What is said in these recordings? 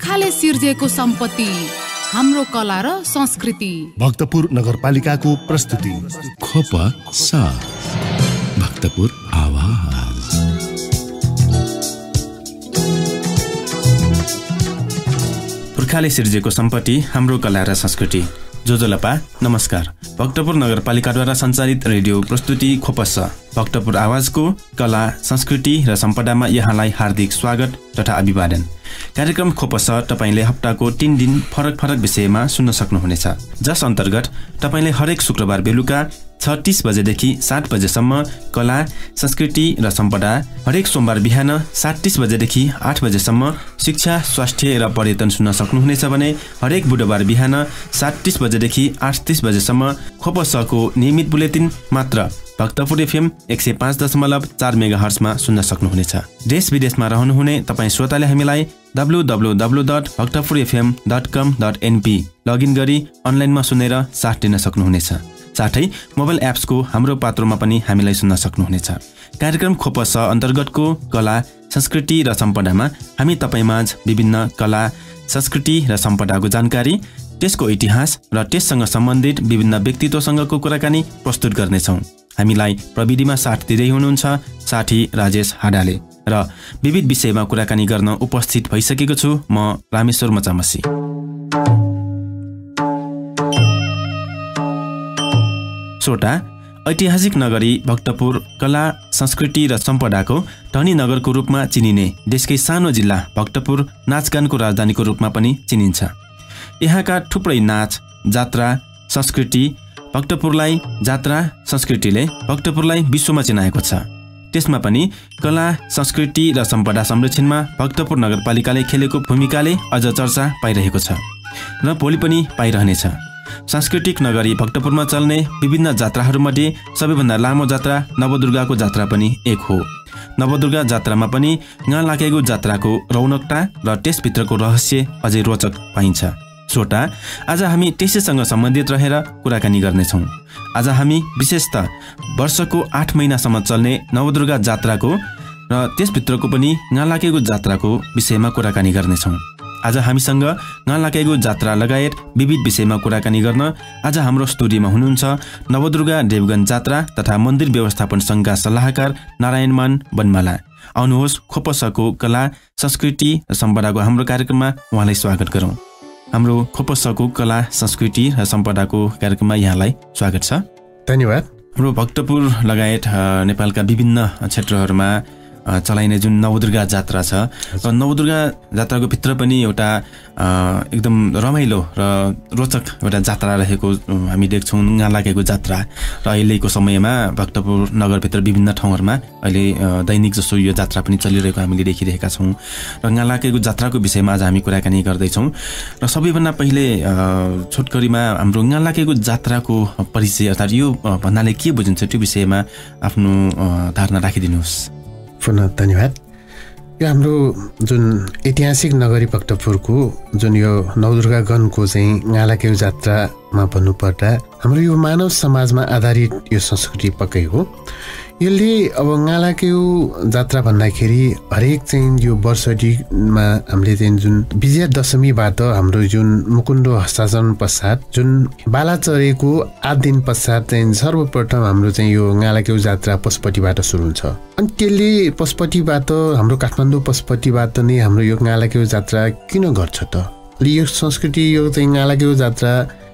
पुर्खाले सिर्जेको सम्पत्ति हाम्रो कला र संस्कृति। भक्तपुर नगरपालिकाको प्रस्तुति खोपसा भक्तपुर आवाज। पुर्खाले सिर्जेको सम्पत्ति हाम्रो कला र संस्कृति। जोजोलपा नमस्कार। भक्तपुर नगरपालिकाद्वारा सञ्चालित रेडियो प्रस्तुति खोपसा भक्तपुर आवाजको कला संस्कृति र सम्पदामा यहाँलाई हार्दिक स्वागत तथा अभिवादन। कार्यक्रम खोपसा तपाईले हप्ताको 3 दिन फरक फरक विषयमा सुन्न सक्नुहुनेछ, जस अन्तर्गत तपाईले हरेक शुक्रबार बेलुका 6:30 बजेदेखि 7 बजेसम्म कला संस्कृति र सम्पदा, हरेक सोमबार बिहान 7:30 बजेदेखि 8 बजेसम्म शिक्षा स्वास्थ्य र पर्यटन सुन्न सक्नुहुनेछ भने हरेक बुधबार बिहान 7:30 बजेदेखि 8:30 बजेसम्म खोपसाको नियमित बुलेटिन मात्र भक्तपुर एफएम 105.4 मेगाहर्ट्जमा सुन्न सक्नुहुनेछ। देश विदेशमा रहनुहुने तपाईँ श्रोताले हामीलाई www.bhaktapurfm.com.np लगइन गरी अनलाइनमा सुनेर साथ दिन सक्नुहुनेछ। साथै मोबाइल एप्सको हाम्रो पात्रोमा पनि हामीलाई सुन्न सक्नुहुनेछ। कार्यक्रम खोपसा अन्तर्गतको कला संस्कृति र सम्पदामा हामी तपाईँमाझ विभिन्न कला संस्कृति र सम्पदाको जानकारी, त्यसको इतिहास र त्यससँग सम्बन्धित विभिन्न व्यक्तित्वसँगको कुराकानी प्रस्तुत गर्नेछौँ। हामीलाई प्रविधिमा साथ दिँदै हुनुहुन्छ साथी राजेश हाडाले र विविध विषयमा कुराकानी गर्न उपस्थित भइसकेको छु म रामेश्वर मचामसी। श्रोता, ऐतिहासिक नगरी भक्तपुर कला संस्कृति र सम्पदाको धनी नगरको रूपमा चिनिने देशकै सानो जिल्ला भक्तपुर नाचगानको राजधानीको रूपमा पनि चिनिन्छ। यहाँका थुप्रै नाच, जात्रा, संस्कृति भक्तपुरलाई जात्रा संस्कृतिले भक्तपुरलाई विश्वमा चिनाएको छ। त्यसमा पनि कला संस्कृति र सम्पदा संरक्षणमा भक्तपुर नगरपालिकाले खेलेको भूमिकाले अझ चर्चा पाइरहेको छ र भोलि पनि पाइरहनेछ। सांस्कृतिक नगरी भक्तपुरमा चल्ने विभिन्न जात्राहरूमध्ये सबैभन्दा लामो जात्रा नवदुर्गाको जात्रा पनि एक हो। नवदुर्गा जात्रामा पनि गाँ लागेको जात्राको रौनकता र त्यसभित्रको रहस्य अझै रोचक पाइन्छ। श्रोता, आज हामी त्यसैसँग सम्बन्धित रहेर कुराकानी गर्नेछौँ। आज हामी विशेषतः वर्षको 8 महिनासम्म चल्ने नवदुर्गा जात्राको र त्यसभित्रको पनि गाँ लागेको जात्राको विषयमा कुराकानी गर्नेछौँ। आज हामीसँग गाँ लागेको जात्रा लगायत विविध विषयमा कुराकानी गर्न आज हाम्रो स्टुडियोमा हुनुहुन्छ नवदुर्गा देवगन जात्रा तथा मन्दिर व्यवस्थापन सङ्घका सल्लाहकार नारायणमान बनमाला। आउनुहोस् खोपसाको कला संस्कृति र सम्पदाको हाम्रो कार्यक्रममा उहाँलाई स्वागत गरौँ। हाम्रो खोपसाको कला संस्कृति र सम्पदाको कार्यक्रममा यहाँलाई स्वागत छ। धन्यवाद। हाम्रो भक्तपुर लगायत नेपालका विभिन्न क्षेत्रहरूमा चलाइने जुन नवदुर्गा जात्रा छ, र नवदुर्गा जात्राको भित्र पनि एउटा एकदम रमाइलो र रोचक एउटा जात्रा रहेको हामी देख्छौँ, गाँ लागेको जात्रा। र अहिलेको समयमा भक्तपुर नगरभित्र विभिन्न ठाउँहरूमा अहिले दैनिक जसो यो जात्रा पनि चलिरहेको हामीले देखिरहेका छौँ। र गाँ लागेको जात्राको विषयमा आज हामी कुराकानी गर्दैछौँ। र सबैभन्दा पहिले छोटकरीमा हाम्रो गाँ लागेको जात्राको परिचय अर्थात् यो भन्नाले के बुझिन्छ त्यो विषयमा आफ्नो धारणा राखिदिनुहोस्। पुनः धन्यवाद। यो हाम्रो जुन ऐतिहासिक नगरी भक्तपुरको जुन यो नवदुर्गा गणको चाहिँ गाँ लागेको जात्रामा भन्नुपर्दा हाम्रो यो मानव समाजमा आधारित यो संस्कृति पक्कै हो। यसले अब गाँ लागेको जात्रा भन्दाखेरि हरेक चाहिँ यो वर्षमा हामीले चाहिँ जुन विजयादशमीबाट हाम्रो जुन मुकुन्द हस्तान्तरण पश्चात जुन बाला चढेको 8 दिन पश्चात चाहिँ सर्वप्रथम हाम्रो चाहिँ यो गाँ लागेको जात्रा पशुपतिबाट सुरु हुन्छ। अनि त्यसले पशुपतिबाट हाम्रो काठमाडौँ पशुपतिबाट नै हाम्रो यो गाँ लागेको जात्रा किन गर्छ त? यो संस्कृति यो चाहिँ गाँ लागेको जात्रा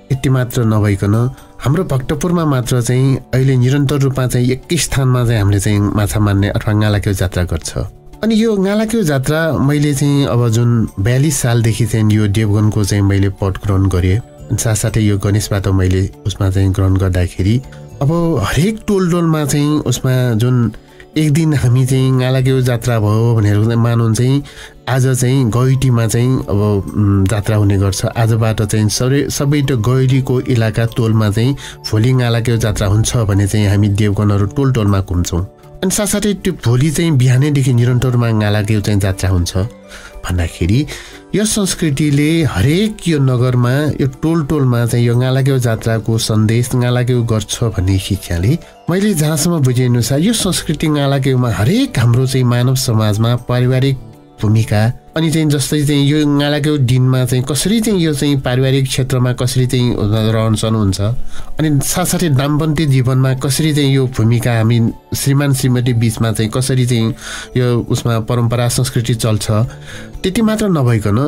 यति मात्र नभइकन हाम्रो भक्तपुरमा मात्र चाहिँ अहिले निरन्तर रूपमा चाहिँ एकै स्थानमा चाहिँ हामीले चाहिँ माछा मार्ने अथवा गाँ लागेको जात्रा गर्छ। अनि यो गाँ लागेको जात्रा मैले चाहिँ अब जुन 42 सालदेखि चाहिँ यो देवगनको चाहिँ मैले पद ग्रहण गरेँ। साथसाथै यो गणेशबाट मैले उसमा चाहिँ ग्रहण गर्दाखेरि अब हरेक टोलमा चाहिँ उसमा जुन एक दिन हामी चाहिँ गाँ लागेको जात्रा भयो भनेर मानौँ चाहिँ आज चाहिँ गैटीमा चाहिँ अब जात्रा हुने गर्छ। आजबाट चाहिँ सबै त्यो गैरीको इलाका टोलमा चाहिँ भोलि गाँ लागेको जात्रा हुन्छ भने चाहिँ हामी देवगनहरू टोलमा घुम्छौँ। अनि साथसाथै त्यो भोलि चाहिँ बिहानैदेखि निरन्तरमा गाँ लागेको चाहिँ जात्रा हुन्छ भन्दाखेरि यो संस्कृतिले हरेक यो नगरमा यो टोलमा चाहिँ यो गाँ लागेको जात्राको सन्देश गाँ लागेको गर्छ भन्ने शिक्षाले मैले जहाँसम्म बुझेअनुसार यो संस्कृति गाँ लागेकोमा हरेक हाम्रो चाहिँ मानव समाजमा पारिवारिक भूमिका अनि चाहिँ जस्तै चाहिँ यो गालाको दिनमा चाहिँ कसरी चाहिँ यो चाहिँ पारिवारिक क्षेत्रमा कसरी चाहिँ रहनसहन हुन्छ अनि साथसाथै दाम्पत्य जीवनमा कसरी चाहिँ यो भूमिका हामी श्रीमान श्रीमती बिचमा चाहिँ कसरी चाहिँ यो उसमा परम्परा संस्कृति चल्छ त्यति मात्र नभइकन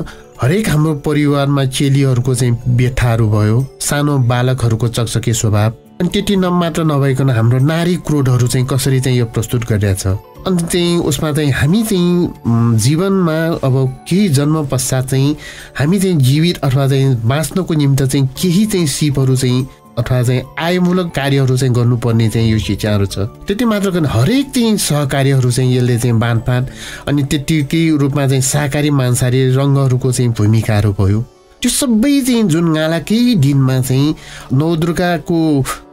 हरेक हाम्रो परिवारमा चेलीहरूको चाहिँ व्यथाहरू भयो सानो बालकहरूको चकचके स्वभाव अनि त्यति मात्र नभइकन हाम्रो नारी क्रोधहरू चाहिँ कसरी चाहिँ यो प्रस्तुत गरिरहेछ अनि चाहिँ उसमा चाहिँ हामी चाहिँ जीवनमा अब केही जन्म पश्चात चाहिँ हामी चाहिँ जीवित अथवा चाहिँ बाँच्नको निम्ति चाहिँ केही चाहिँ सिपहरू चाहिँ अथवा चाहिँ आयमूलक कार्यहरू चाहिँ गर्नुपर्ने चाहिँ यो शिक्षाहरू छ त्यति मात्र गर्न हरेक चाहिँ सहकार्यहरू चाहिँ यसले चाहिँ बाँडफाँड अनि त्यतिकै रूपमा चाहिँ शाकाहारी मांसाहारी रङ्गहरूको चाहिँ भूमिकाहरू भयो त्यो सबै चाहिँ जुन गालाकै दिनमा चाहिँ नवदुर्गाको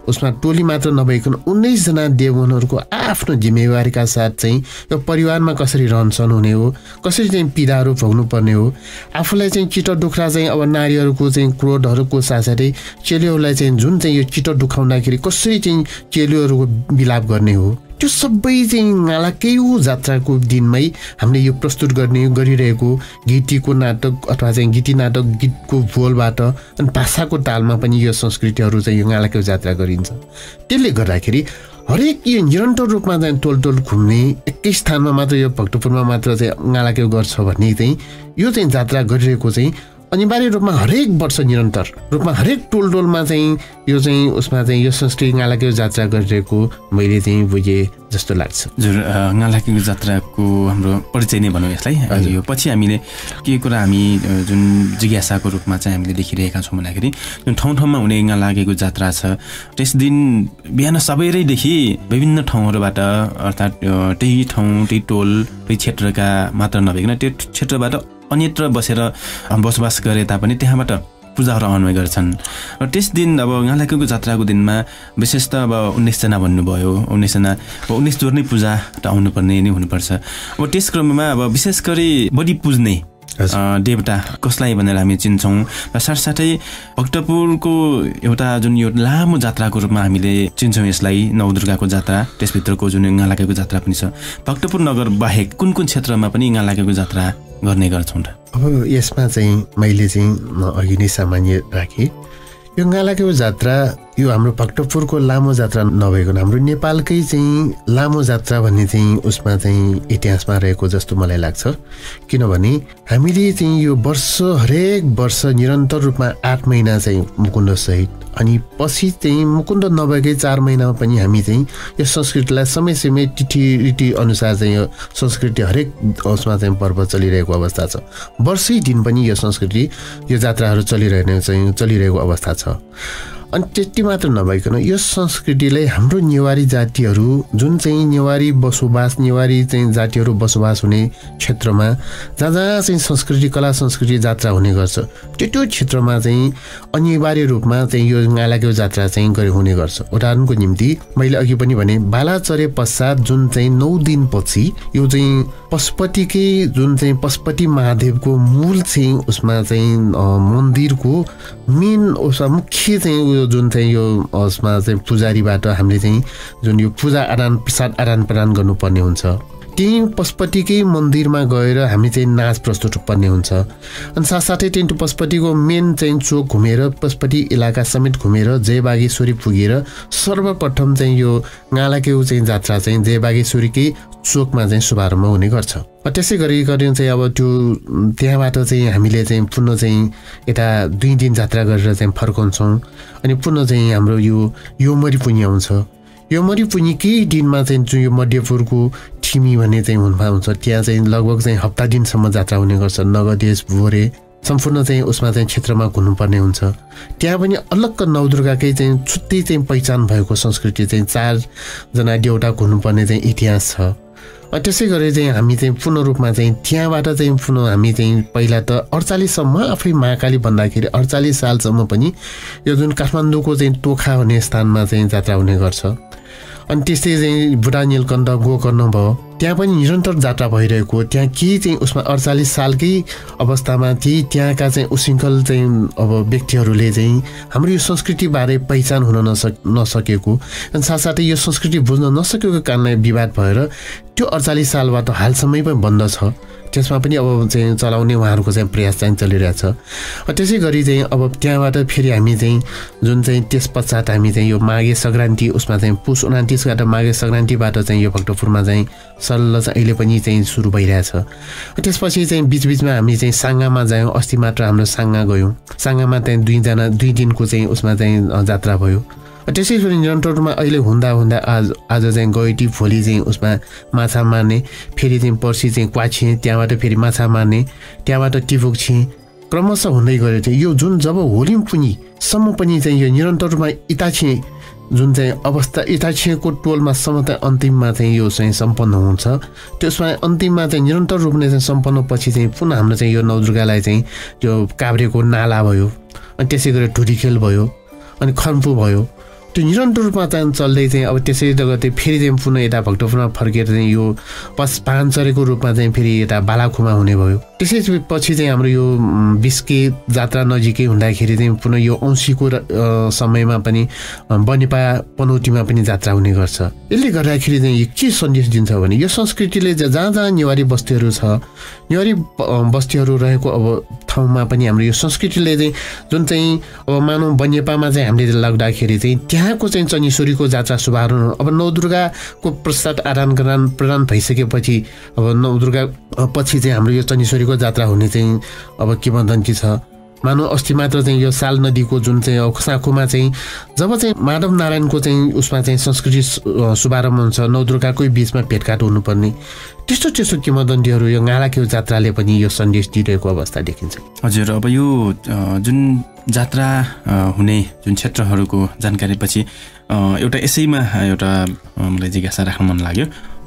उसमा टोली मात्र नभइकन 19 जना देवगणहरूको आफ्नो जिम्मेवारीका साथ चाहिँ यो परिवारमा कसरी रहनसहन हुने हो कसरी चाहिँ पीडाहरू भोग्नु पर्ने हो आफूलाई चाहिँ चित्त दुख्दा चाहिँ अब नारीहरूको चाहिँ क्रोधहरूको साथसाथै चेलीहरूलाई चाहिँ जुन चाहिँ यो चित्त दुखाउँदाखेरि कसरी चाहिँ चेलीहरूको विलाप गर्ने हो त्यो सबै चाहिँ गालाकै जात्राको दिनमै हामीले यो प्रस्तुत गरिरहेको गीतीको नाटक अथवा चाहिँ गीती नाटक गीतको बोलबाट अनि भाषाको तालमा पनि यो संस्कृतिहरू चाहिँ यो गालाकै जात्रा गरिन्छ त्यसले गर्दाखेरि हरेक यो निरन्तर रूपमा चाहिँ टोल घुम्ने एकै स्थानमा मात्र यो भक्तपुरमा मात्र चाहिँ गालाकै गर्छ भन्ने चाहिँ यो चाहिँ जात्रा गरिरहेको चाहिँ अनिवार्य रूपमा हरेक वर्ष निरन्तर रूपमा हरेक टोलमा चाहिँ यो चाहिँ उसमा चाहिँ यो संस्कृति गालाकै जात्रा गरिरहेको मैले चाहिँ बुझेँ जस्तो लाग्छ हजुर गालाकै जात्राको हाम्रो परिचय नै भनौँ यसलाई यो पछि हामीले के कुरा हामी जुन जिज्ञासाको रूपमा चाहिँ हामीले देखिरहेका छौँ भन्दाखेरि जुन ठाउँ ठाउँमा हुने गालाकेको जात्रा छ त्यस दिन बिहान सबैरैदेखि विभिन्न ठाउँहरूबाट अर्थात् त्यही ठाउँ त्यही टोल त्यही क्षेत्रका मात्र नभइकन त्यो क्षेत्रबाट अन्यत्र बसेर बसोबास गरे तापनि त्यहाँबाट पूजाहरू आउने गर्छन् र त्यस दिन अब गालाकेको जात्राको दिनमा विशेष त अब 19 जना भन्नुभयो 19 जना 19 जोर नै पूजा त आउनुपर्ने नै हुनुपर्छ अब त्यस क्रममा अब विशेष गरी बढी पुज्ने देवता कसलाई भनेर हामी चिन्छौँ र साथसाथै भक्तपुरको एउटा जुन यो लामो जात्राको रूपमा हामीले चिन्छौँ यसलाई नवदुर्गाको जात्रा त्यसभित्रको जुन गालाकेको जात्रा पनि छ भक्तपुर नगर बाहेक कुन कुन क्षेत्रमा पनि गालाकेको जात्रा गर्ने गर्छौँ त अब यसमा चाहिँ मैले चाहिँ अघि नै सामान्य राखेँ यो गालाकेको जात्रा यो हाम्रो भक्तपुरको लामो जात्रा नभएको हाम्रो नेपालकै चाहिँ लामो जात्रा भन्ने चाहिँ उसमा चाहिँ इतिहासमा रहेको जस्तो मलाई लाग्छ किनभने हामीले चाहिँ यो हरेक वर्ष निरन्तर रूपमा 8 महिना चाहिँ मुकुन्द सहित अनि पछि चाहिँ मुकुन्द नभएकै 4 महिनामा पनि हामी चाहिँ यो संस्कृतिलाई समय तिथि रीति अनुसार चाहिँ यो संस्कृति हरेक उसमा चाहिँ पर्व चलिरहेको अवस्था छ वर्षै दिन पनि यो संस्कृति यो जात्राहरू चलिरहेको अवस्था छ अनि त्यति मात्र नभइकन यो संस्कृतिले हाम्रो नेवारी जातिहरू जुन चाहिँ नेवारी चाहिँ जातिहरू बसोबास हुने क्षेत्रमा जहाँ चाहिँ संस्कृति कला संस्कृति जात्रा हुने गर्छ त्यो क्षेत्रमा चाहिँ अनिवार्य रूपमा चाहिँ यो गालाकेको जात्रा चाहिँ हुने गर्छ उदाहरणको निम्ति मैले अघि पनि भने बाला चरे पश्चात जुन चाहिँ 9 दिनपछि यो चाहिँ पशुपतिकै जुन चाहिँ पशुपति महादेवको मूल चाहिँ उसमा चाहिँ मन्दिरको मेन उसमा मुख्य चाहिँ जुन चाहिँ यो उसमा चाहिँ पुजारीबाट हामीले चाहिँ जुन यो पूजा आदान प्रदान गर्नुपर्ने हुन्छ त्यही पशुपतिकै मन्दिरमा गएर हामी चाहिँ नाच प्रस्तुत पर्ने हुन्छ अनि साथसाथै त्यही पशुपतिको मेन चाहिँ चोक घुमेर पशुपति इलाका समेत घुमेर जयबागेश्वरी पुगेर सर्वप्रथम चाहिँ यो गालाकेको चाहिँ जात्रा चाहिँ जयबागेश्वरीकै चोकमा चाहिँ शुभारम्भ हुने गर्छ त्यसै गरी चाहिँ अब त्यो त्यहाँबाट चाहिँ हामीले चाहिँ पुनः चाहिँ यता 2 दिन जात्रा गरेर चाहिँ फर्कन्छौँ अनि पुनः चाहिँ हाम्रो यो मरिपुनी आउँछ यो मरिपुनीकै दिनमा चाहिँ जुन यो मध्यपुरको ठिमी भन्ने चाहिँ हुन्छ त्यहाँ चाहिँ लगभग चाहिँ हप्ता दिनसम्म जात्रा हुने गर्छ नगदेश भोरे सम्पूर्ण चाहिँ उसमा चाहिँ क्षेत्रमा घुम्नुपर्ने हुन्छ त्यहाँ पनि अलग्ग नवदुर्गाकै चाहिँ छुट्टै चाहिँ पहिचान भएको संस्कृति चाहिँ 4 जना देवता घुम्नुपर्ने चाहिँ इतिहास छ त्यसै गरी चाहिँ हामी चाहिँ पूर्ण रूपमा चाहिँ त्यहाँबाट चाहिँ पुनः हामी चाहिँ पहिला त 48 सम्म आफै महाकाली भन्दाखेरि 48 सालसम्म पनि यो जुन काठमाडौँको चाहिँ टोखा हुने स्थानमा चाहिँ जात्रा हुने गर्छ अनि त्यस्तै चाहिँ बुढा नीलकण्ठ गोकर्ण भयो त्यहाँ पनि निरन्तर जात्रा भइरहेको त्यहाँ के चाहिँ उसमा 48 सालकै अवस्थामा त्यहाँका चाहिँ उसिङ्खल चाहिँ अब व्यक्तिहरूले चाहिँ हाम्रो यो संस्कृतिबारे पहिचान हुन नसकेको अनि साथसाथै यो संस्कृति बुझ्न नसकेको कारणले विवाद भएर त्यो 48 सालबाट हालसम्मै पनि बन्द छ त्यसमा पनि अब चाहिँ चलाउने उहाँहरूको चाहिँ प्रयास चाहिँ चलिरहेछ। त्यसै गरी चाहिँ अब त्यहाँबाट फेरि हामी चाहिँ जुन चाहिँ त्यस पश्चात हामी चाहिँ यो माघे सङ्क्रान्ति उसमा चाहिँ पुस 29 माघे सङ्क्रान्तिबाट चाहिँ यो भक्तपुरमा चाहिँ सल्ल चाहिँ अहिले पनि चाहिँ सुरु भइरहेछ। त्यसपछि चाहिँ बिचबिचमा हामी चाहिँ साङ्गामा जायौँ। अस्ति मात्र हाम्रो साङ्गा गयौँ। साङ्गामा चाहिँ 2 दिनको चाहिँ उसमा चाहिँ जात्रा भयो। त्यसै गरी निरन्तर रूपमा अहिले हुँदा हुँदा आज चाहिँ गैटी, भोलि चाहिँ उसमा माछा मार्ने, फेरि चाहिँ पर्सि चाहिँ क्वाछे, त्यहाँबाट फेरि माछा मार्ने, त्यहाँबाट टिफुक्छे क्रमशः हुँदै गएको थियो। यो जुन जब होली पुनिसम्म पनि चाहिँ यो निरन्तर रूपमा इताछे जुन चाहिँ अवस्था इताछेको टोलमा सम्म चाहिँ अन्तिममा चाहिँ यो चाहिँ सम्पन्न हुन्छ। त्यसमा अन्तिममा चाहिँ निरन्तर रूपले चाहिँ सम्पन्न पछि चाहिँ पुनः हाम्रो चाहिँ यो नवदुर्गालाई चाहिँ त्यो काभ्रेको नाला भयो, अनि त्यसै गरी ढुरीखेल भयो, अनि खर्पु भयो। त्यो निरन्तर रूपमा चाहिँ चल्दै चाहिँ अब त्यसै गते फेरि चाहिँ पुनः यता भक्तपुरमा फर्केर चाहिँ यो पाञ्चरेको रूपमा चाहिँ फेरि यता बालाखुमा हुने भयो। त्यसै पछि चाहिँ हाम्रो यो बिस्के जात्रा नजिकै हुँदाखेरि चाहिँ पुनः यो औँसीको समयमा पनि बनेपा पनौतीमा पनि जात्रा हुने गर्छ। यसले गर्दाखेरि चाहिँ यो के सन्देश दिन्छ भने यो संस्कृतिले जहाँ जहाँ नेवारी बस्तीहरू छ, नेवारी बस्तीहरू रहेको अब ठाउँमा पनि हाम्रो यो संस्कृतिले चाहिँ जुन चाहिँ अब मानौँ बनेपामा चाहिँ हामीले लाग्दाखेरि चाहिँ त्यहाँको चाहिँ चनीश्वरीको जात्रा शुभारम्भ अब नवदुर्गाको प्रसाद आदान प्रदान भइसकेपछि अब नवदुर्गा पछि चाहिँ हाम्रो यो चनीश्वरीको जात्रा हुने चाहिँ अब किंवदन्ती छ। मानव अस्ति मात्र चाहिँ यो साल नदीको जुन चाहिँ साँखुमा चाहिँ जब चाहिँ माधव नारायणको चाहिँ उसमा चाहिँ संस्कृति शुभारम्भ हुन्छ, नवदुर्गाकै बिचमा भेटघाट हुनुपर्ने त्यस्तो किंवदन्तीहरू यो गालाकेउ जात्राले पनि यो सन्देश दिइरहेको अवस्था देखिन्छ। हजुर, अब यो जुन जात्रा हुने जुन क्षेत्रहरूको जानकारी पछि एउटा यसैमा एउटा मलाई जिज्ञासा राख्न मन लाग्यो।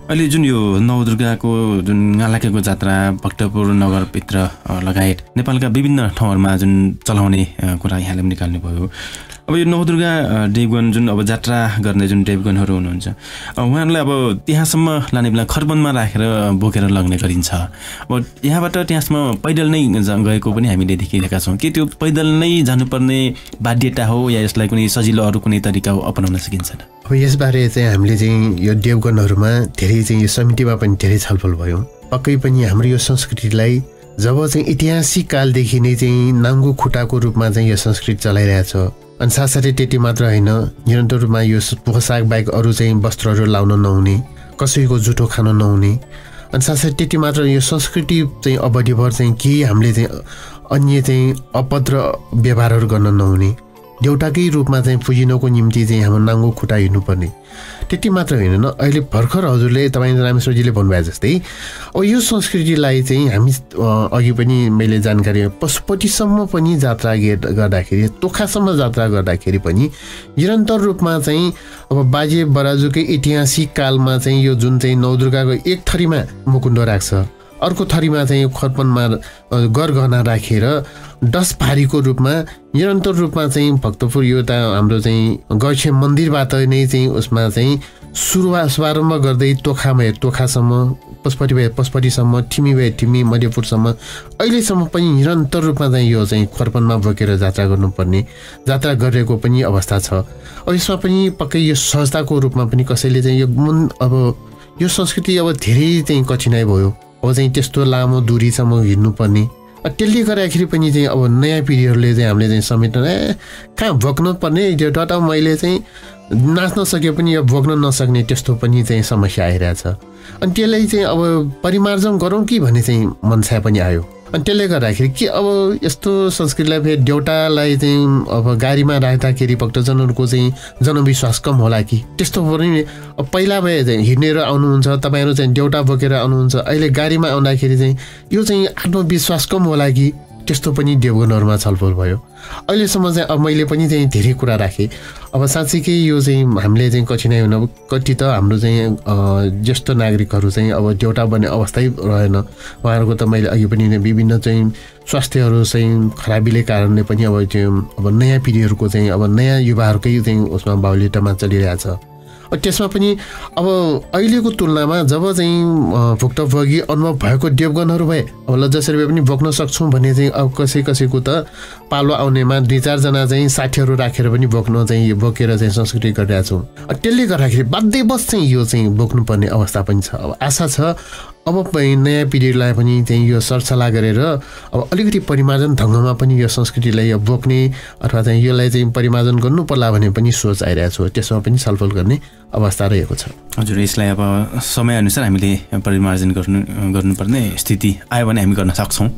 अहिले जुन यो नवदुर्गाको जुन गालाकेको जात्रा भक्तपुर नगरभित्र लगायत नेपालका विभिन्न ठाउँहरूमा जुन चलाउने कुरा यहाँले पनि निकाल्नु भयो। अब यो नवदुर्गा देवगन जुन अब जात्रा गर्ने जुन देवगनहरू हुनुहुन्छ उहाँहरूलाई अब त्यहाँसम्म लाने बेला खरबनमा राखेर बोकेर लग्ने गरिन्छ। अब यहाँबाट त्यहाँसम्म पैदल नै गएको पनि हामीले देखिरहेका छौँ। के त्यो पैदल नै जानुपर्ने बाध्यता हो या यसलाई कुनै सजिलो अरू कुनै तरिका अपनाउन सकिन्छ? अब यसबारे चाहिँ हामीले चाहिँ यो देवगनहरूमा धेरै चाहिँ यो समितिमा पनि धेरै छलफल भयो। पक्कै पनि हाम्रो यो संस्कृतिलाई जब चाहिँ ऐतिहासिक कालदेखि नै चाहिँ नाङ्गो खुट्टाको रूपमा चाहिँ यो संस्कृति चलाइरहेछ। अनि साथसाथै त्यति मात्र होइन, निरन्तर रूपमा यो पोसाक बाहेक अरू चाहिँ वस्त्रहरू लाउन नहुने, कसैको जुठो खान नहुने, अनि साथसाथै त्यति मात्र यो संस्कृति चाहिँ अवधिभर चाहिँ केही हामीले चाहिँ अन्य चाहिँ अभद्र व्यवहारहरू गर्न नहुने, देउताकै रूपमा चाहिँ पुजिनको निम्ति चाहिँ हाम्रो नाङ्गो खुट्टा हिँड्नुपर्ने। त्यति मात्र होइन, अहिले भर्खर हजुरले तपाईँ रामेश्वरजीले भन्नुभयो जस्तै अब यो संस्कृतिलाई चाहिँ हामी अघि पनि मैले जानकारी पशुपतिसम्म पनि जात्रा गर्दाखेरि, तोखासम्म जात्रा गर्दाखेरि पनि निरन्तर रूपमा चाहिँ अब बाजे बराजुकै ऐतिहासिक कालमा चाहिँ यो जुन चाहिँ नवदुर्गाको एक थरीमा मुकुन्द राख्छ, अर्को थरीमा चाहिँ खर्पनमा गरगहना राखेर 10 भारीको रूपमा निरन्तर रूपमा चाहिँ भक्तपुर यो त हाम्रो चाहिँ गैछे मन्दिरबाट नै चाहिँ उसमा चाहिँ शुभारम्भ गर्दै तोखासम्म, पशुपतिसम्म, थिमी भए थिमी, मध्यपुरसम्म अहिलेसम्म पनि निरन्तर रूपमा चाहिँ यो चाहिँ खर्पनमा बोकेर जात्रा गर्नुपर्ने, जात्रा गरेको पनि अवस्था छ। अब यसमा पनि पक्कै यो सहजताको रूपमा पनि कसैले चाहिँ यो अब यो संस्कृति अब धेरै चाहिँ कठिनाइ भयो। अब चाहिँ त्यस्तो लामो दूरीसम्म हिँड्नुपर्ने, त्यसले गर्दाखेरि पनि चाहिँ अब नयाँ पिँढीहरूले चाहिँ हामीले चाहिँ समेट्न कहाँ भोग्नु पर्ने, एउटा मैले चाहिँ नाच्न सके पनि यो भोग्न नसक्ने त्यस्तो पनि चाहिँ समस्या आइरहेछ। अनि त्यसलाई चाहिँ अब परिमार्जन गरौँ कि भन्ने चाहिँ मनसा पनि आयो। अनि त्यसले गर्दाखेरि के अब यस्तो संस्कृतिलाई फेरि देउतालाई चाहिँ अब गाडीमा राख्दाखेरि भक्तजनहरूको चाहिँ जनविश्वास कम होला कि, त्यस्तो पनि अब पहिला भए चाहिँ हिँडेर आउनुहुन्छ तपाईँहरू चाहिँ देउता बोकेर आउनुहुन्छ, अहिले गाडीमा आउँदाखेरि चाहिँ यो चाहिँ आत्मविश्वास कम होला कि, त्यस्तो पनि देवगनहरूमा छलफल भयो। अहिलेसम्म चाहिँ अब मैले पनि चाहिँ धेरै कुरा राखेँ। अब साँच्चीकै यो चाहिँ हामीले चाहिँ कठिनाइ हुन कति त हाम्रो चाहिँ ज्येष्ठ नागरिकहरू चाहिँ अब देउता बन्ने अवस्थै रहेन। उहाँहरूको त मैले अघि पनि विभिन्न चाहिँ स्वास्थ्यहरू चाहिँ खराबीले कारणले पनि अब त्यो अब नयाँ पिँढीहरूको चाहिँ अब नयाँ युवाहरूकै चाहिँ उसमा बाहुल्यतामा चलिरहेछ। त्यसमा पनि अब अहिलेको तुलनामा जब चाहिँ भुक्तभोगी अनुभव भएको देवगनहरू भए अब लज्जासरी पनि बोक्न सक्छौँ भन्ने चाहिँ अब कसैको त पालो आउनेमा 2-4 जना चाहिँ साथीहरू राखेर पनि बोकेर चाहिँ संस्कृति गरिरहेका छौँ। त्यसले गर्दाखेरि बाध्यवश चाहिँ यो चाहिँ बोक्नुपर्ने अवस्था पनि छ। अब आशा छ अब नयाँ पिँढीलाई पनि चाहिँ यो सरसल्लाह गरेर अब अलिकति परिमार्जन ढङ्गमा पनि यो संस्कृतिलाई बोक्ने अथवा चाहिँ यसलाई चाहिँ परिमार्जन गर्नु पर्ला भन्ने पनि सोच आइरहेको छ। त्यसमा पनि छलफल गर्ने अवस्था रहेको छ। हजुर, यसलाई अब समयअनुसार हामीले परिमार्जन गर्नुपर्ने स्थिति आयो भने हामी गर्न सक्छौँ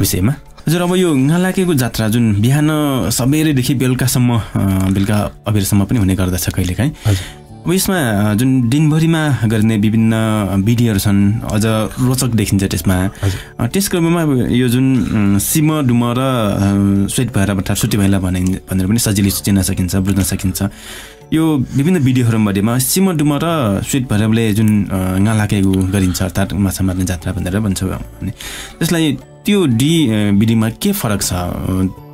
विषयमा। हजुर, अब यो गालाकेको जात्रा जुन बिहान सबेरैदेखि बेलुका अबेरसम्म पनि हुने गर्दछ कहिलेकाहीँ। अब यसमा जुन दिनभरिमा गर्ने विभिन्न विधिहरू छन्, अझ रोचक देखिन्छ त्यसमा। त्यस क्रममा यो जुन सिम डुम र स्वेट भैरव अर्थात् सुटी भैला भनेर पनि सजिलै चिन्न सकिन्छ, बुझ्न सकिन्छ। यो विभिन्न विधिहरूमध्येमा सिम डुम र स्वेट भैरवले जुन गालाकेको गरिन्छ अर्थात् माछा मार्ने जात्रा भनेर भन्छ भने त्यसलाई त्यो विधिमा के फरक छ?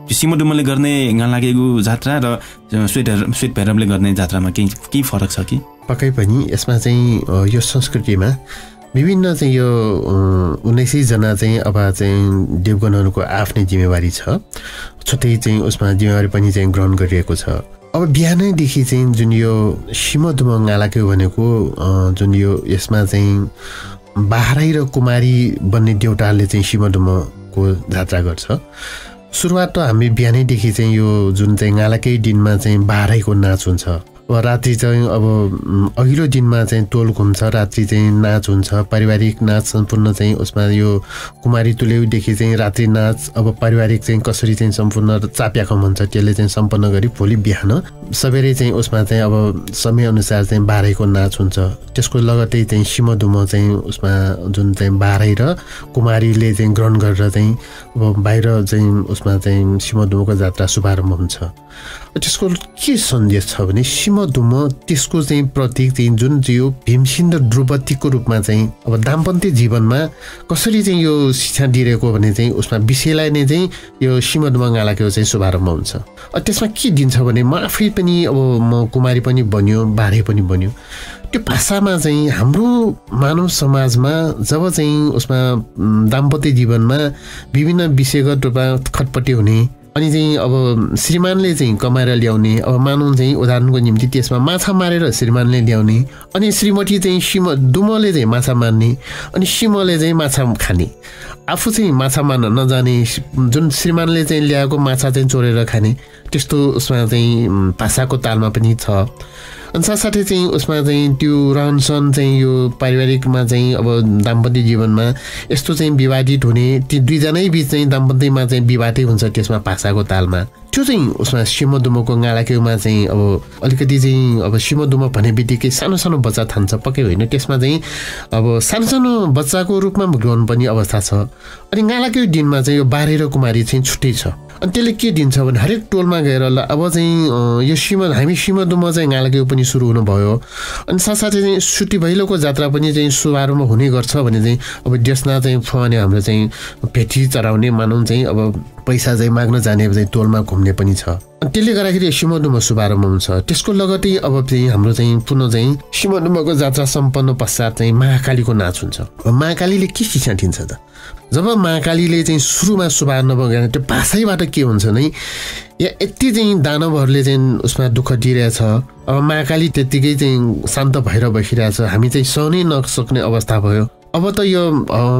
सिमडुमले गर्ने गालाकेको जात्रा र स्वेट भैरवले गर्ने जात्रामा केही फरक छ कि? पक्कै पनि यसमा चाहिँ यो संस्कृतिमा विभिन्न चाहिँ यो 19 जना चाहिँ अब चाहिँ देवगणहरूको आफ्नै जिम्मेवारी छ। छुट्टै चाहिँ उसमा जिम्मेवारी पनि चाहिँ ग्रहण गरिएको छ। अब बिहानैदेखि चाहिँ जुन यो सिमडुम गालाके भनेको जुन यो यसमा चाहिँ बाह्रै र कुमारी बन्ने देउताहरूले चाहिँ सिमडुमको जात्रा गर्छ। सुरुवात त हामी बिहानैदेखि चाहिँ यो जुन चाहिँ गालाकै दिनमा चाहिँ बाह्रैको नाच हुन्छ। अब रात्रि चाहिँ अब अघिल्लो दिनमा चाहिँ टोल घुम्छ, रात्रि चाहिँ नाच हुन्छ, पारिवारिक नाच सम्पूर्ण चाहिँ उसमा यो कुमारी तुल्याउदेखि चाहिँ रात्रि नाच, अब पारिवारिक चाहिँ कसरी चाहिँ सम्पूर्ण चाप्याखम हुन्छ त्यसले चाहिँ सम्पन्न गरी भोलि बिहान सबेरै चाहिँ उसमा चाहिँ अब समयअनुसार चाहिँ बाह्रैको नाच हुन्छ। त्यसको लगतै चाहिँ सिमडुम चाहिँ उसमा जुन चाहिँ बाह्रै र कुमारीले चाहिँ ग्रहण गरेर चाहिँ अब बाहिर चाहिँ उसमा चाहिँ सिमडुमको जात्रा शुभारम्भ हुन्छ। त्यसको के सन्देश छ भने सिमडुम त्यसको चाहिँ प्रतीक चाहिँ जुन चाहिँ यो भीमसेन र द्रौपदीको रूपमा चाहिँ अब दाम्पत्य जीवनमा कसरी चाहिँ यो शिक्षा दिइरहेको भने चाहिँ उसमा विषयलाई नै चाहिँ यो सिमडुम गालाकेको चाहिँ शुभारम्भ हुन्छ। त्यसमा के दिन्छ भने म आफै पनि अब म कुमारी पनि बन्यो, बाह्रै पनि बन्यो। त्यो भाषामा चाहिँ हाम्रो मानव समाजमा जब चाहिँ उसमा दाम्पत्य जीवनमा विभिन्न विषयगत रूपमा खटपटी हुने अनि चाहिँ अब श्रीमानले चाहिँ कमाएर ल्याउने, अब मानौँ चाहिँ उदाहरणको निम्ति त्यसमा माछा मारेर श्रीमानले ल्याउने, अनि श्रीमती चाहिँ सिमडुमले चाहिँ माछा मार्ने, अनि सिमले चाहिँ माछा खाने, आफू चाहिँ माछा मार्न नजाने, जुन श्रीमानले चाहिँ ल्याएको माछा चाहिँ चोरेर खाने, त्यस्तो उसमा चाहिँ भाषाको तालमा पनि छ। अनि साथसाथै चाहिँ उसमा चाहिँ त्यो रहनसहन चाहिँ यो पारिवारिकमा चाहिँ अब दाम्पत्य जीवनमा यस्तो चाहिँ विवादित हुने, ती दुईजनै बिच चाहिँ दाम्पत्यमा चाहिँ विवादै हुन्छ त्यसमा भाषाको तालमा। त्यो चाहिँ उसमा सिमडुमको गालाकेमा चाहिँ अब अलिकति चाहिँ अब सिमडुम भन्ने बित्तिकै सानो सानो बच्चा थान्छ, पक्कै होइन। त्यसमा चाहिँ अब सानो सानो बच्चाको रूपमा ग्रहण पनि अवस्था छ। अनि गालाके दिनमा चाहिँ यो बाह्रै र कुमारी चाहिँ छुट्टै छ। अनि त्यसले के दिन्छ भने हरेक टोलमा गएर ल अब चाहिँ यो हामी सिमडुम चाहिँ गालाके पनि सुरु हुनुभयो। अनि साथसाथै चाहिँ सुटी भैलोको जात्रा पनि चाहिँ शुभारम्भ हुने गर्छ भने चाहिँ अब देशना चाहिँ फुवाने हाम्रो चाहिँ भेटी चढाउने मानौँ चाहिँ अब पैसा चाहिँ माग्न जाने चाहिँ टोलमा घुम्ने पनि छ। अनि त्यसले गर्दाखेरि सिमडुम शुभारम्भ हुन्छ। त्यसको लगतै अब चाहिँ हाम्रो चाहिँ पुनः चाहिँ सिमडुमको जात्रा सम्पन्न पश्चात चाहिँ महाकालीको नाच हुन्छ। महाकालीले के शिक्षा दिन्छ त? जब महाकालीले चाहिँ सुरुमा शुभारम्भ गर्ने त्यो भाषैबाट के हुन्छ नै या यति चाहिँ दानवहरूले चाहिँ उसमा दुःख दिइरहेछ, अब महाकाली त्यत्तिकै चाहिँ शान्त भएर बसिरहेछ, हामी चाहिँ सहनै नसक्ने अवस्था भयो। अब त यो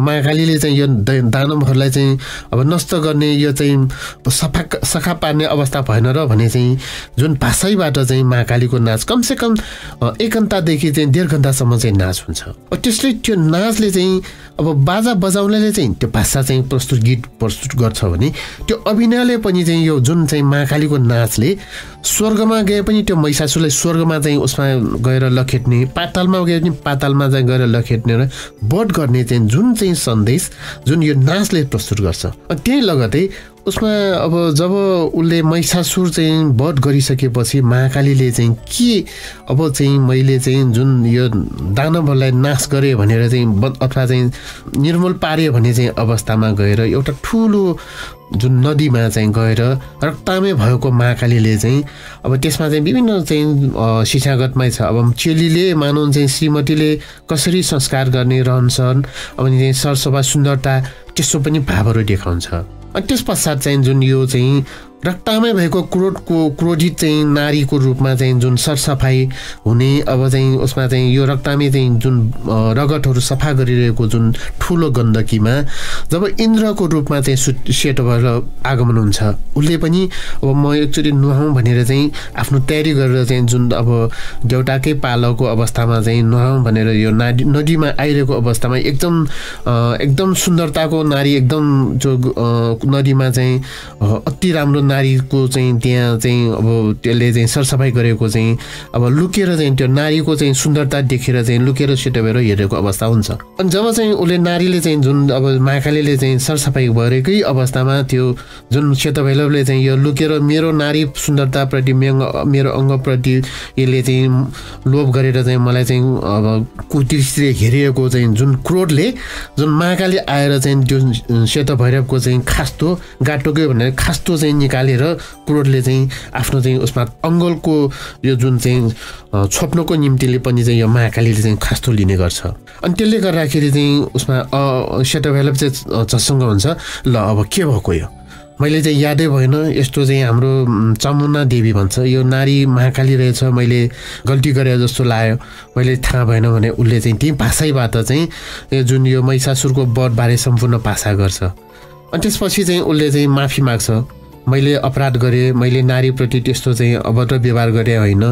महाकालीले चाहिँ यो दानवहरूलाई चाहिँ अब नष्ट गर्ने, यो चाहिँ सखा पार्ने अवस्था भएन र भने चाहिँ जुन भाषैबाट चाहिँ महाकालीको नाच कमसेकम 1 घन्टादेखि चाहिँ 1.5 घन्टासम्म चाहिँ नाच हुन्छ। त्यसले त्यो नाचले चाहिँ अब बाजा बजाउनेले चाहिँ त्यो भाषा चाहिँ गीत प्रस्तुत गर्छ भने त्यो अभिनयले पनि चाहिँ यो जुन चाहिँ महाकालीको नाचले स्वर्गमा गए पनि त्यो महिषासुरलाई स्वर्गमा चाहिँ उसमा गएर लखेट्ने, पातालमा गए पनि पातालमा चाहिँ गएर लखेट्ने र वध गर्ने चाहिँ जुन चाहिँ सन्देश जुन यो नाचले प्रस्तुत गर्छ। अनि त्यही लगतै उसमा अब जब उसले महिषासुर चाहिँ वध गरिसकेपछि महाकालीले चाहिँ के अब चाहिँ मैले चाहिँ जुन यो दानवहरूलाई नाश गरेँ भनेर चाहिँ अथवा चाहिँ निर्मूल पारे भन्ने चाहिँ अवस्थामा गएर एउटा ठुलो जुन नदीमा चाहिँ गएर रक्तामै भएको महाकालीले चाहिँ अब त्यसमा चाहिँ विभिन्न चाहिँ शिक्षागतमै छ। अब चेलीले मानौँ चाहिँ श्रीमतीले कसरी संस्कार गर्ने, रहनसहन, अनि चाहिँ सरसभा सुन्दरता, त्यस्तो पनि भावहरू देखाउँछ। अनि त्यस पश्चात चाहिँ जुन यो चाहिँ रक्तामै भएको क्रोधित चाहिँ नारीको रूपमा चाहिँ जुन सरसफाइ हुने अब चाहिँ उसमा चाहिँ यो रक्तामै चाहिँ जुन रगतहरू सफा गरिरहेको जुन ठुलो गण्डकीमा जब इन्द्रको रूपमा चाहिँ सेतो भएर आगमन हुन्छ उसले पनि अब म एकचोटि नुहाउँ भनेर चाहिँ आफ्नो तयारी गरेर चाहिँ जुन अब देउताकै पालको अवस्थामा चाहिँ नुहाउँ भनेर यो नदीमा आइरहेको अवस्थामा एकदम सुन्दरताको नारी एकदम जो नदीमा चाहिँ अति राम्रो नारीको चाहिँ त्यहाँ चाहिँ अब त्यसले चाहिँ सरसफाइ गरेको चाहिँ अब लुकेर चाहिँ त्यो नारीको चाहिँ सुन्दरता देखेर चाहिँ लुकेर सेतो भएर हेरेको अवस्था हुन्छ। अनि जब चाहिँ उसले नारीले चाहिँ जुन अब महाकालीले चाहिँ सरसफाइ गरेकै अवस्थामा त्यो जुन सेतो भैरवले चाहिँ यो लुकेर मेरो नारी सुन्दरताप्रति मेरो अङ्गप्रति यसले चाहिँ लोभ गरेर चाहिँ मलाई चाहिँ अब कुदृष्टिले हेरिएको चाहिँ जुन क्रोधले जुन महाकाली आएर चाहिँ त्यो सेतो भैरवको चाहिँ खास्तो गाटोकै भनेर खास्तो चाहिँ निकालेर क्रोधले चाहिँ आफ्नो चाहिँ उसमा अङ्गलको यो जुन चाहिँ छोप्नको निम्तिले पनि चाहिँ यो महाकालीले चाहिँ खास्तो लिने गर्छ। अनि त्यसले गर्दाखेरि चाहिँ उसमा सेतो भैरव चाहिँ झसङ्ग हुन्छ ल अब के भएको यो मैले चाहिँ यादै भएन यस्तो चाहिँ हाम्रो चमुना देवी भन्छ यो नारी महाकाली रहेछ मैले गल्ती गरेँ जस्तो लाग्यो मैले थाहा भएन भने उसले चाहिँ त्यही भाषाबाट चाहिँ यो जुन यो महिषासुरको वधबारे सम्पूर्ण भाषा गर्छ। अनि त्यसपछि चाहिँ उसले चाहिँ माफी माग्छ मैले अपराध गरेँ मैले नारीप्रति त्यस्तो चाहिँ अभद्र व्यवहार गरेँ होइन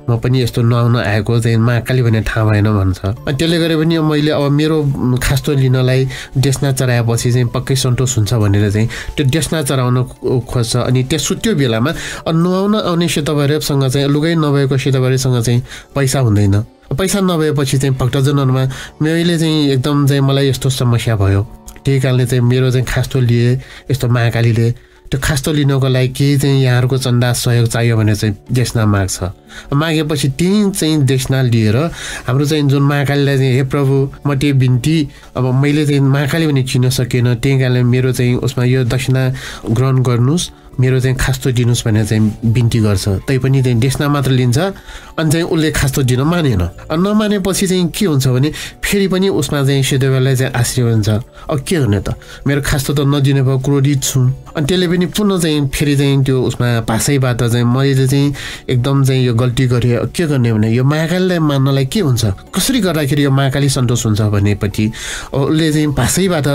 म पनि यस्तो नुहाउन आएको चाहिँ महाकाली भन्ने थाहा भएन भन्छ। अनि त्यसले गरे पनि मैले अब मेरो खास्तो लिनलाई डेस्ना चढाएपछि चाहिँ पक्कै सन्तोष हुन्छ भनेर चाहिँ त्यो डेस्ना चढाउन खोज्छ। अनि त्यो बेलामा नुहाउन आउने सेतो भैरवसँग चाहिँ लुगै नभएको सेतो भैरवसँग चाहिँ पैसा हुँदैन। पैसा नभएपछि चाहिँ भक्तजनहरूमा मैले चाहिँ एकदम चाहिँ मलाई यस्तो समस्या भयो त्यही कारणले चाहिँ मेरो चाहिँ खास्तो लिए यस्तो महाकालीले त्यो खास्तो लिनको लागि केही चाहिँ यहाँहरूको चन्दा सहयोग चाहियो भने चाहिँ देशना माग्छ। मागेपछि त्यही चाहिँ देशना लिएर हाम्रो चाहिँ जुन महाकालीलाई चाहिँ हे प्रभु म त्यो बिन्ती अब मैले चाहिँ महाकाली पनि चिन्न सकेन त्यही कारणले मेरो चाहिँ उसमा यो दक्षिणा ग्रहण गर्नुहोस् मेरो चाहिँ खास्तो दिनुहोस् भनेर चाहिँ बिन्ती गर्छ। तैपनि चाहिँ देशना मात्र लिन्छ अनि चाहिँ उसले खास्तो दिन मानेन। अनि नमानेपछि चाहिँ के हुन्छ भने फेरि पनि उसमा चाहिँ सेतो चाहिँ आश्चर्य हुन्छ अब के हुने त मेरो खास्तो त नदिने भयो क्रोधित छु। अनि त्यसले पनि पुनः चाहिँ फेरि चाहिँ त्यो उसमा भाषैबाट चाहिँ मैले चाहिँ एकदम चाहिँ यो गल्ती गरेँ के गर्ने भने यो महाकालीलाई मान्नलाई के हुन्छ कसरी गर्दाखेरि यो महाकाली सन्तोष हुन्छ भनेपछि उसले चाहिँ भाषैबाट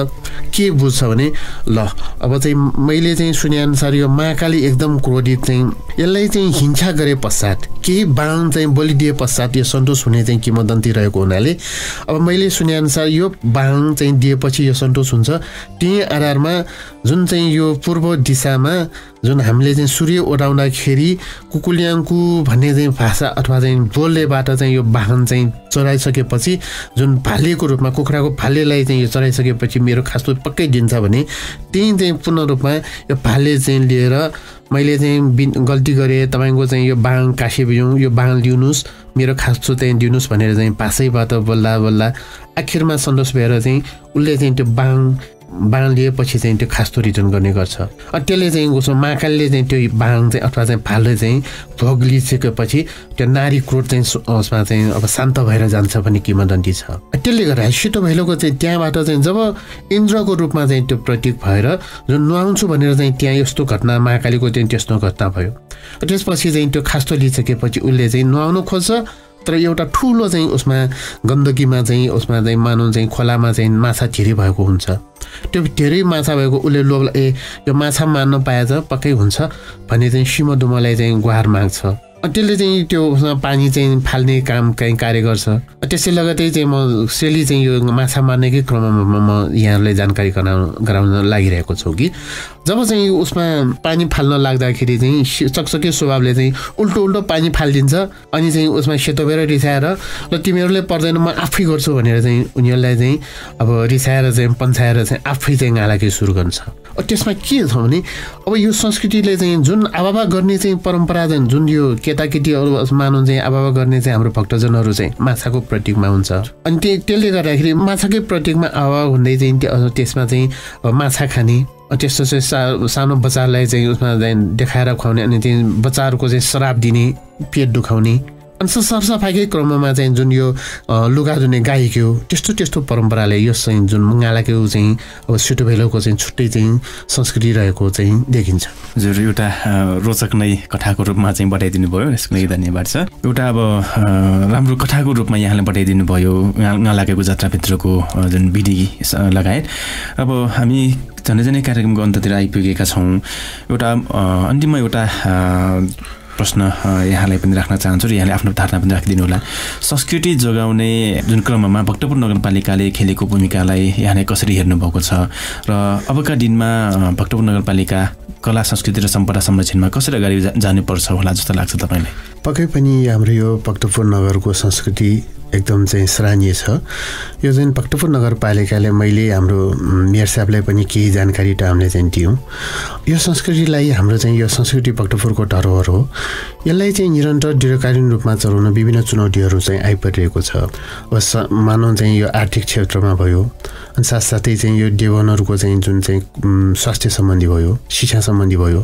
के बुझ्छ भने ल अब चाहिँ मैले चाहिँ सुनेअनुसार यो महाकाली एकदम क्रोधित चाहिँ यसलाई चाहिँ हिंसा गरे पश्चात केही बाण चाहिँ बलिदिए पश्चात यो सन्तोष हुने चाहिँ किंवदन्ती रहेको हुनाले अब मैले सुनेअनुसार यो बाण चाहिँ दिएपछि यो सन्तोष हुन्छ त्यही आधारमा जुन चाहिँ यो पूर्व दिशामा जुन हामीले चाहिँ सूर्य ओडाउँदाखेरि कुकुल्याङ्कु भन्ने चाहिँ भाषा अथवा चाहिँ बोल्नेबाट चाहिँ यो वाहन चाहिँ चढाइसकेपछि जुन भालेको रूपमा कुखुराको भालेलाई चाहिँ यो चढाइसकेपछि मेरो खास्तो पक्कै दिन्छ भने त्यही चाहिँ पूर्ण रूपमा यो भाले चाहिँ लिएर मैले चाहिँ गल्ती गरेँ तपाईँको चाहिँ यो बाङ कासिबियौँ यो बाङ लिनुहोस् मेरो खास्तो चाहिँ दिनुहोस् भनेर चाहिँ भाषैबाट बोल्दा बोल्दा आखिरमा सन्तोष भएर चाहिँ उसले चाहिँ त्यो बाण लिएपछि चाहिँ त्यो खास्तो रिटर्न गर्ने गर्छ। अनि त्यसले चाहिँ उसमा महाकालीले चाहिँ त्यो बाङ चाहिँ अथवा चाहिँ भाले चाहिँ भोग लिइसकेपछि त्यो नारी क्रोध चाहिँ उसमा चाहिँ अब शान्त भएर जान्छ भन्ने किंवदन्ती छ। त्यसले गर्दा सेतो भैरवको चाहिँ त्यहाँबाट चाहिँ जब इन्द्रको रूपमा चाहिँ त्यो प्रतीक भएर जुन नुहाउँछु भनेर चाहिँ त्यहाँ यस्तो घटना महाकालीको चाहिँ त्यस्तो घटना भयो। त्यसपछि चाहिँ त्यो खास्तो लिइसकेपछि उसले चाहिँ नुहाउनु खोज्छ तर एउटा ठुलो चाहिँ उसमा गण्डकीमा चाहिँ उसमा चाहिँ मानौँ चाहिँ खोलामा चाहिँ माछा धेरै भएको हुन्छ। त्यो धेरै माछा भएको उसले लोभ यो माछा मार्न पाएछ पक्कै हुन्छ भन्ने चाहिँ सिंहदुमलाई चाहिँ गुहार माग्छ। त्यसले चाहिँ त्यो उसमा पानी चाहिँ फाल्ने काम चाहिँ कार्य गर्छ। त्यसै लगतै चाहिँ म सेली चाहिँ यो माछा मार्नेकै क्रममा म यहाँहरूलाई जानकारी गराउन लागिरहेको छु कि जब चाहिँ उसमा पानी फाल्न लाग्दाखेरि चाहिँ चकचके स्वभावले चाहिँ उल्टो पानी फालिदिन्छ अनि चाहिँ उसमा सेतो भएर रिसाएर र तिमीहरूले पर्दैन म आफै गर्छु भनेर चाहिँ उनीहरूलाई चाहिँ अब रिसाएर चाहिँ पन्छाएर चाहिँ आफै चाहिँ गालाकै सुरु गर्छ। त्यसमा के छ भने अब यो संस्कृतिले चाहिँ जुन आवावा गर्ने चाहिँ परम्परा चाहिँ जुन यो केटाकेटीहरू मानौँ चाहिँ आवावा गर्ने चाहिँ हाम्रो भक्तजनहरू चाहिँ माछाको प्रतीकमा हुन्छ। अनि त्यसले गर्दाखेरि माछाकै प्रतीकमा आवावा हुँदै चाहिँ त्यसमा चाहिँ माछा खाने त्यस्तो चाहिँ सानो बच्चालाई चाहिँ उसमा चाहिँ देखाएर खुवाउने अनि चाहिँ बच्चाहरूको चाहिँ श्राप दिने पेट दुखाउने अनि सरसफाइकै क्रममा चाहिँ जुन यो लुगा धुने गाईको त्यस्तो परम्पराले यो चाहिँ जुन गालाको चाहिँ अब सेतो भेलोको चाहिँ छुट्टै चाहिँ संस्कृति रहेको चाहिँ देखिन्छ। हजुर, एउटा रोचक नै कथाको रूपमा चाहिँ बताइदिनु भयो, यसको लागि धन्यवाद छ। एउटा अब राम्रो कथाको रूपमा यहाँले बताइदिनु भयो गालाको जात्राभित्रको जुन विधि लगायत। अब हामी झन्डै कार्यक्रमको अन्ततिर आइपुगेका छौँ। एउटा अन्तिममा एउटा प्रश्न यहाँलाई पनि राख्न चाहन्छु र यहाँले आफ्नो धारणा पनि राखिदिनु होला। संस्कृति जोगाउने जुन क्रममा भक्तपुर नगरपालिकाले खेलेको भूमिकालाई यहाँले कसरी हेर्नुभएको छ र अबका दिनमा भक्तपुर नगरपालिका कला संस्कृति र सम्पदा संरक्षणमा कसरी अगाडि जानुपर्छ होला जस्तो लाग्छ तपाईँलाई? पक्कै पनि हाम्रो यो भक्तपुर नगरको संस्कृति एकदम चाहिँ सराहनीय छ। यो चाहिँ भक्तपुर नगरपालिकाले मैले हाम्रो मेयर साहबलाई पनि केही जानकारी त हामीले चाहिँ दियौँ। यो संस्कृतिलाई हाम्रो चाहिँ यो संस्कृति भक्तपुरको धरोहर हो। यसलाई चाहिँ निरन्तर दीर्घकालीन रूपमा चलाउन विभिन्न चुनौतीहरू चाहिँ आइपरिरहेको छ। अब मानौँ चाहिँ यो आर्थिक क्षेत्रमा भयो, अनि साथसाथै चाहिँ यो देवनहरूको चाहिँ जुन चाहिँ स्वास्थ्य सम्बन्धी भयो, शिक्षा सम्बन्धी भयो,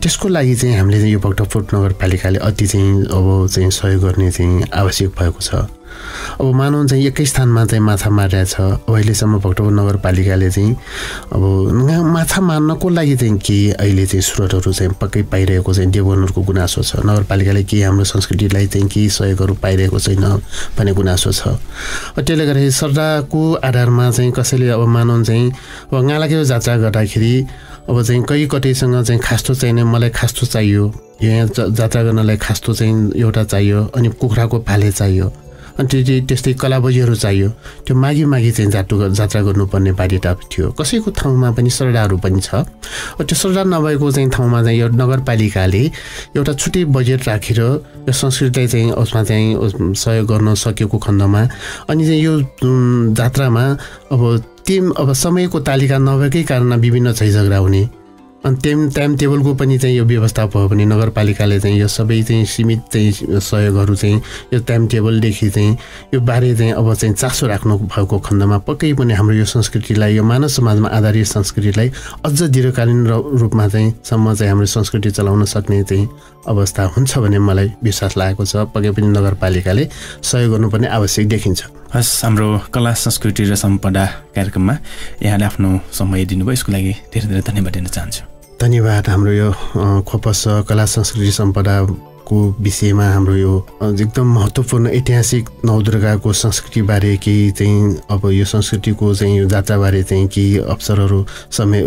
त्यसको लागि चाहिँ हामीले चाहिँ यो भक्तपुर नगरपालिकाले अति चाहिँ अब चाहिँ सहयोग गर्ने चाहिँ आवश्यक भएको छ। अब मानौँ चाहिँ एकै स्थानमा चाहिँ माछा मारिरहेको छ। अब अहिलेसम्म भक्तपुर नगरपालिकाले चाहिँ अब माछा मार्नको लागि चाहिँ केही अहिले चाहिँ स्रोतहरू चाहिँ पक्कै पाइरहेको चाहिँ देवनहरूको गुनासो छ। नगरपालिकाले केही हाम्रो संस्कृतिलाई चाहिँ केही सहयोगहरू पाइरहेको छैन भन्ने गुनासो छ। त्यसले गर्दाखेरि श्रद्धाको आधारमा चाहिँ कसैले अब मानौँ चाहिँ अब गालाको जात्रा गर्दाखेरि अब चाहिँ कतैसँग चाहिँ खास्तो चाहिने, मलाई खास्तो चाहियो, यहाँ जात्रा गर्नलाई खास्तो चाहिँ एउटा चाहियो, अनि कुखुराको फाले चाहियो, अनि त्यस्तै कलाबजीहरू चाहियो। त्यो मागी चाहिँ जात्रा गर्नुपर्ने बाध्यता थियो। कसैको ठाउँमा पनि श्रद्धाहरू पनि छ। त्यो श्रद्धा नभएको चाहिँ ठाउँमा चाहिँ यो नगरपालिकाले एउटा छुट्टै बजेट राखेर यो संस्कृतिलाई चाहिँ उसमा चाहिँ सहयोग गर्न सकेको खण्डमा अनि चाहिँ यो जात्रामा अब समयको तालिका नभएकै कारण विभिन्न झैझगडा हुने, अनि टाइम टेबलको पनि चाहिँ यो व्यवस्था भयो भने नगरपालिकाले चाहिँ यो सबै चाहिँ सीमित चाहिँ सहयोगहरू चाहिँ यो टाइम टेबलदेखि चाहिँ यो बारे चाहिँ अब चाहिँ चासो राख्नु भएको खण्डमा पक्कै पनि हाम्रो यो संस्कृतिलाई, यो मानव समाजमा आधारित संस्कृतिलाई अझ दीर्घकालीन रूपमा चाहिँ सम्म चाहिँ हाम्रो संस्कृति चलाउन सक्ने चाहिँ अवस्था हुन्छ भन्ने मलाई विश्वास लागेको छ। पक्कै पनि नगरपालिकाले सहयोग गर्नुपर्ने आवश्यक देखिन्छ। हस्, हाम्रो कला संस्कृति र सम्पदा कार्यक्रममा यहाँले आफ्नो समय दिनुभयो, यसको लागि धेरै धेरै धन्यवाद दिन चाहन्छु। धन्यवाद। हाम्रो यो खोपस कला संस्कृति सम्पदाको विषयमा हाम्रो यो एकदम महत्त्वपूर्ण ऐतिहासिक नवदुर्गाको संस्कृतिबारे केही चाहिँ अब यो संस्कृतिको चाहिँ यो जात्राबारे चाहिँ केही अवसरहरू समय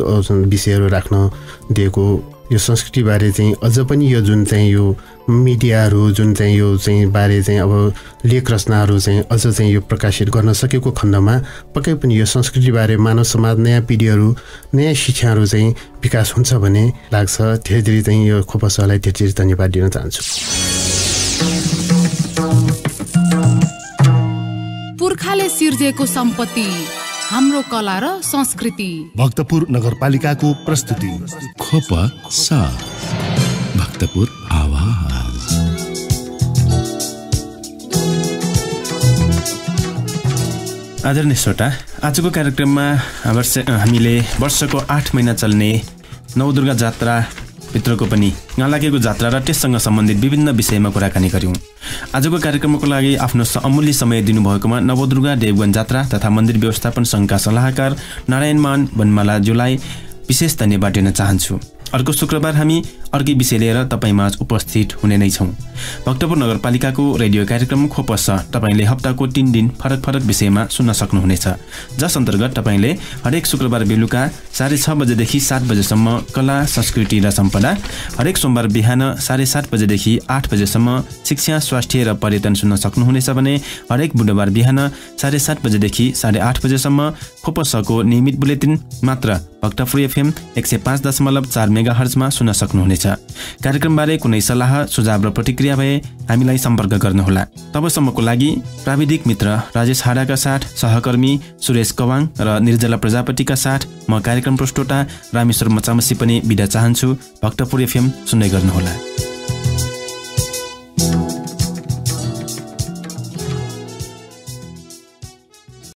विषयहरू राख्न दिएको, यो संस्कृतिबारे चाहिँ अझ पनि यो जुन चाहिँ यो मिडियाहरू जुन चाहिँ यो चाहिँ बारे चाहिँ अब लेख रचनाहरू चाहिँ अझ चाहिँ यो प्रकाशित गर्न सकेको खण्डमा पक्कै पनि यो संस्कृतिबारे मानव समाज नयाँ पिँढीहरू नयाँ शिक्षाहरू चाहिँ विकास हुन्छ भन्ने लाग्छ। धेरै धेरै चाहिँ यो खोपसलाई धेरै धेरै धन्यवाद दिन चाहन्छु। पुर्खाले सिर्जेको सम्पत्ति हाम्रो कला र संस्कृति भक्तपुर नगरपालिकाको प्रस्तुति खोप साथ भक्तपुर आवाज। आदरणीय श्रोता, आजको कार्यक्रममा हामीले वर्षको 8 महिना चल्ने नवदुर्गा जात्रा भित्रको पनि गालाको जात्रा र त्यससँग सम्बन्धित विभिन्न विषयमा कुराकानी गर्यौँ। आजको कार्यक्रमको लागि आफ्नो अमूल्य समय दिनुभएकोमा नवदुर्गा देवगन जात्रा तथा मन्दिर व्यवस्थापन सङ्घका सल्लाहकार नारायणमान बनमालाज्यूलाई विशेष धन्यवाद दिन चाहन्छु। अर्को शुक्रबार हामी अर्कै विषय लिएर तपाईँमा उपस्थित हुने नै छौँ। भक्तपुर नगरपालिकाको रेडियो कार्यक्रम खोपस तपाईँले हप्ताको 3 दिन फरक फरक विषयमा सुन्न सक्नुहुनेछ, जस अन्तर्गत तपाईँले हरेक शुक्रबार बेलुका 6:30 बजेदेखि 7 बजेसम्म कला संस्कृति र सम्पदा, हरेक सोमबार बिहान 7:30 बजेदेखि 8 बजेसम्म शिक्षा स्वास्थ्य र पर्यटन सुन्न सक्नुहुनेछ भने हरेक बुधबार बिहान 7:30 बजेदेखि 8:30 बजेसम्म खोपसको नियमित बुलेटिन मात्र भक्तपुर FM 105.4 मेगाहर्जमा सुन्न सक्नुहुनेछ। कार्यक्रमबारे कुनै सल्लाह सुझाव र प्रतिक्रिया भए हामीलाई सम्पर्क गर्नुहोला। तबसम्मको लागि प्राविधिक मित्र राजेश हाडाका साथ सहकर्मी सुरेश कवाङ र निर्जला प्रजापतिका साथ म कार्यक्रम प्रस्तोता रामेश्वर मचामसी पनि बिदा चाहन्छु। भक्तपुर FM सुन्दै गर्नुहोला।